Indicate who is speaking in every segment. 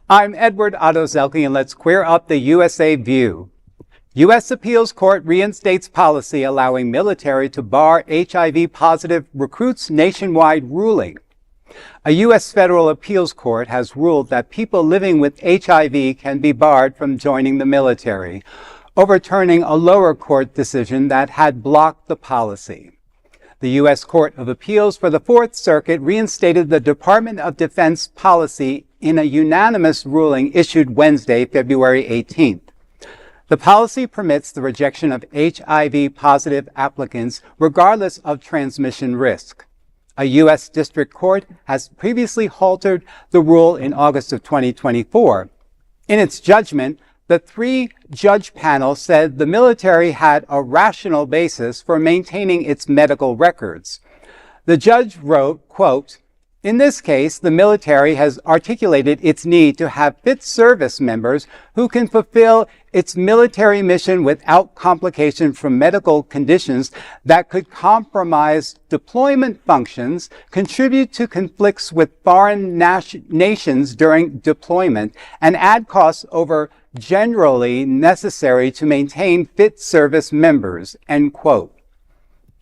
Speaker 1: I'm Edward Otto Zielke, and let's queer up the USA view. U.S. Appeals Court reinstates policy allowing military to bar HIV-positive recruits nationwide ruling. A U.S. federal appeals court has ruled that people living with HIV can be barred from joining the military, overturning a lower court decision that had blocked the policy. The U.S. Court of Appeals for the Fourth Circuit reinstated the Department of Defense policy in a unanimous ruling issued Wednesday, February 18th. The policy permits the rejection of HIV-positive applicants regardless of transmission risk. A U.S. District Court has previously halted the rule in August of 2024. In its judgment, the three-judge panel said the military had a rational basis for maintaining its medical records. The judge wrote, quote, "In this case, the military has articulated its need to have fit service members who can fulfill its military mission without complication from medical conditions that could compromise deployment functions, contribute to conflicts with foreign nations during deployment, and add costs over generally necessary to maintain fit service members," end quote.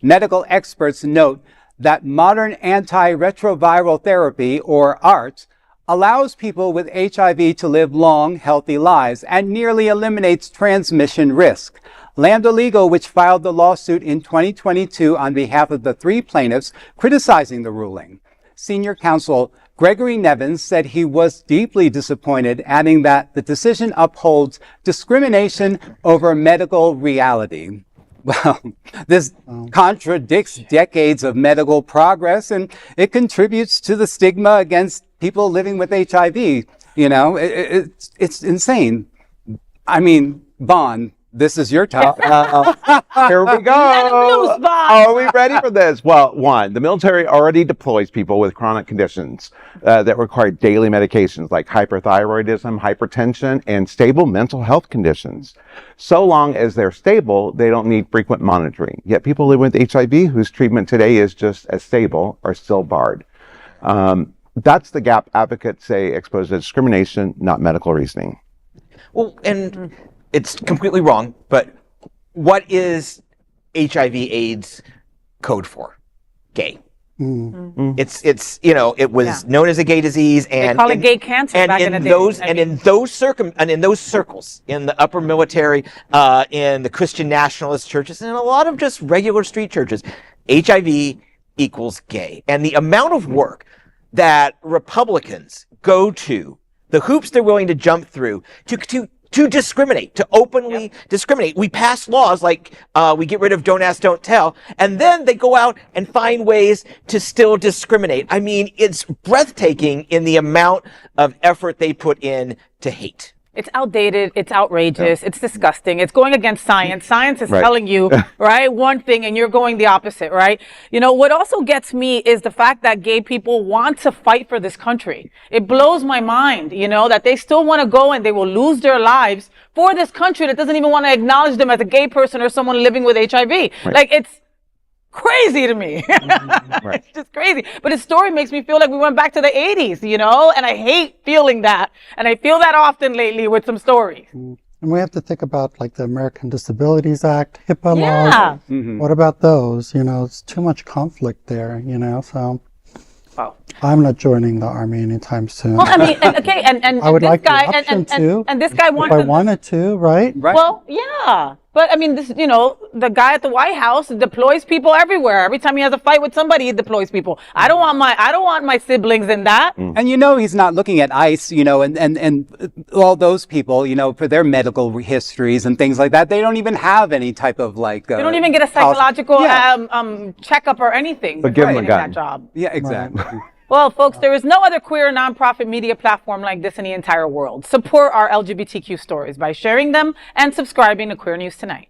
Speaker 1: Medical experts note that modern antiretroviral therapy, or ART, allows people with HIV to live long, healthy lives and nearly eliminates transmission risk. Lambda Legal, which filed the lawsuit in 2022 on behalf of the three plaintiffs criticizing the ruling. Senior counsel Gregory Nevins said he was deeply disappointed, adding that the decision upholds discrimination over medical reality. Well, this contradicts decades of medical progress, and it contributes to the stigma against people living with HIV. You know, it's insane. I mean, Vaughn, this is your topic.
Speaker 2: Here we go. Are we ready for this? Well, one, the military already deploys people with chronic conditions that require daily medications like hyperthyroidism, hypertension, and stable mental health conditions. So long as they're stable, they don't need frequent monitoring. Yet people living with HIV whose treatment today is just as stable are still barred. That's the gap advocates say exposed to discrimination, not medical reasoning.
Speaker 3: Well, and it's completely wrong, but what is HIV/AIDS code for? Gay. Mm. It's you know, it was known as a gay disease, and
Speaker 4: they call it gay cancer back in the day.
Speaker 3: In those circles, in the upper military, in the Christian nationalist churches, and in a lot of just regular street churches, HIV equals gay. And the amount of work that Republicans go to, the hoops they're willing to jump through to discriminate, to openly discriminate. We pass laws like we get rid of Don't Ask, Don't Tell, and then they go out and find ways to still discriminate. I mean, it's breathtaking in the amount of effort they put in to hate.
Speaker 4: It's outdated, it's outrageous, it's disgusting, it's going against science. Science is telling you, right, one thing and you're going the opposite, right? You know, what also gets me is the fact that gay people want to fight for this country. It blows my mind, you know, that they still want to go and they will lose their lives for this country that doesn't even want to acknowledge them as a gay person or someone living with HIV. Right. Like, it's crazy to me. It's just crazy. But his story makes me feel like we went back to the 80s, you know, and I hate feeling that. And I feel that often lately with some stories.
Speaker 5: And we have to think about like the American Disabilities Act, HIPAA laws. What about those? You know, it's too much conflict there, you know, so.
Speaker 4: Wow.
Speaker 5: I'm not joining the army anytime soon.
Speaker 4: Well, I mean, and
Speaker 5: I would
Speaker 4: this
Speaker 5: like
Speaker 4: guy,
Speaker 5: the option too,
Speaker 4: and this guy wanted.
Speaker 5: If I wanted to, right?
Speaker 4: Well, yeah. But I mean, this, you know, the guy at the White House deploys people everywhere. Every time he has a fight with somebody, he deploys people. I don't want my siblings in that.
Speaker 1: And you know, he's not looking at ICE, you know, and all those people, you know, for their medical histories and things like that. They don't even have any type of like.
Speaker 4: They don't even get a psychological checkup or anything.
Speaker 2: But give them a gun.
Speaker 4: That job.
Speaker 1: Yeah, exactly.
Speaker 4: Well, folks, there is no other queer nonprofit media platform like this in the entire world. Support our LGBTQ stories by sharing them and subscribing to Queer News Tonight.